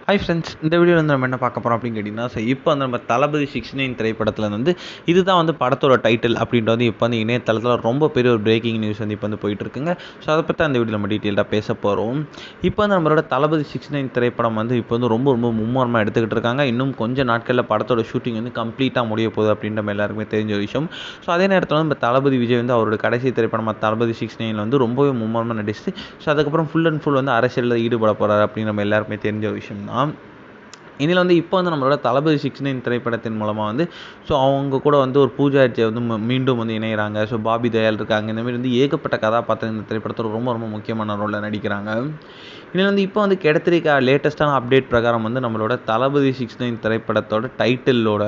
Hi friends, இந்த வீடியோவில் வந்து நம்ம என்ன பார்க்க போகிறோம் அப்படின்னு கேட்டிங்கன்னா, இப்போ வந்து நம்ம தளபதி 69 திரைப்படத்தில் வந்து இதுதான் வந்து படத்தோட டைட்டில் அப்படின்ட்டு வந்து இப்போ வந்து இணையதளத்தில் ரொம்ப பெரிய ஒரு பிரேக்கிங் நியூஸ் வந்து இப்போ வந்து போயிட்டு இருக்குங்க. ஸோ அதை பற்றி அந்த வீடியோ நம்ம டீட்டெயிலாக பேச போகிறோம். இப்போ வந்து நம்மளோட தளபதி 69 திரைப்படம் வந்து இப்போ வந்து ரொம்ப ரொம்ப மும்முரமாக எடுத்துக்கிட்டு இருக்காங்க. இன்னும் கொஞ்சம் நாட்களில் படத்தோட ஷூட்டிங் வந்து கம்ப்ளீட்டாக முடிய போகுது அப்படின்ற நம்ம எல்லாருக்குமே தெரிஞ்ச விஷயம். ஸோ அதே நேரத்தில் வந்து நம்ம தளபதி விஜய் வந்து அவரோட கடைசி திரைப்படமாக தளபதி 69 வந்து ரொம்பவே மும்முரமாக நடிச்சு, ஸோ அதுக்கப்புறம் ஃபுல் அண்ட் ஃபுல் வந்து அரசியலில் ஈடுபட போகிறாரு அப்படின்னு நம்ம எல்லாருக்குமே தெரிஞ்ச விஷயம் தான். இதில் வந்து இப்போ வந்து நம்மளோட தளபதி 69 திரைப்படத்தின் மூலமாக வந்து ஸோ அவங்க கூட வந்து ஒரு பூஜா ஹெக்டே வந்து மீண்டும் வந்து இணைகிறாங்க. ஸோ பாபி தயாள் இருக்காங்க. இந்தமாரி வந்து ஏகப்பட்ட கதாபாத்திரம் இந்த திரைப்படத்தில் ரொம்ப ரொம்ப முக்கியமான ரோலில் நடிக்கிறாங்க. இதில் வந்து இப்போ வந்து கிடைத்திருக்க லேட்டஸ்ட்டான அப்டேட் பிரகாரம் வந்து நம்மளோட தளபதி 69 திரைப்படத்தோட டைட்டிலோட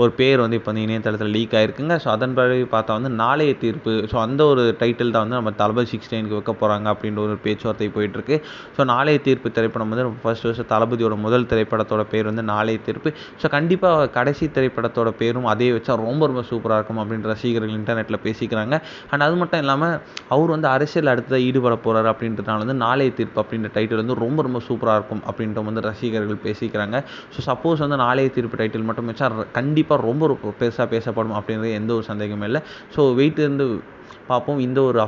ஒரு பேர் வந்து இப்போ வந்து இணையதளத்தில் லீக் ஆகிருக்குங்க. ஸோ அதன்படி பார்த்தா வந்து நாளைய தீர்ப்பு, ஸோ அந்த ஒரு டைட்டில் தான் வந்து நம்ம தளபதி 69க்கு வைக்க போகிறாங்க அப்படின்ற ஒரு பேச்சுவார்த்தை போயிட்டுருக்கு. ஸோ நாளைய தீர்ப்பு திரைப்படம் வந்து ஃபர்ஸ்ட் தளபதியோட முதல் திரைப்படத்தோட பேர் வந்து நாளைய தீர்ப்பு. ஸோ கண்டிப்பாக கடைசி திரைப்படத்தோட பேரும் அதே வச்சா ரொம்ப ரொம்ப சூப்பராக இருக்கும் அப்படின்ற ரசிகர்கள் இன்டர்நெட்டில் பேசிக்கிறாங்க. அண்ட் அது மட்டும் இல்லாமல் அவர் வந்து அரசியல் அடுத்ததாக ஈடுபட போகிறார் அப்படின்றதுனால வந்து நாளைய தீர்ப்பு அப்படின்ற டைட்டில் வந்து ரொம்ப ரொம்ப சூப்பராக இருக்கும் அப்படின்ற வந்து ரசிகர்கள் பேசிக்கிறாங்க. ஸோ சப்போஸ் வந்து நாளைய தீர்ப்பு டைட்டில் மட்டும் வச்சா கண்டிப்பாக ரொம்ப பெருசாக பேசப்படும் அப்படின்றது எந்த ஒரு சந்தேகமும் இல்லை. ஸோ வெயிட் இருந்து பார்ப்போம். இந்த ஒரு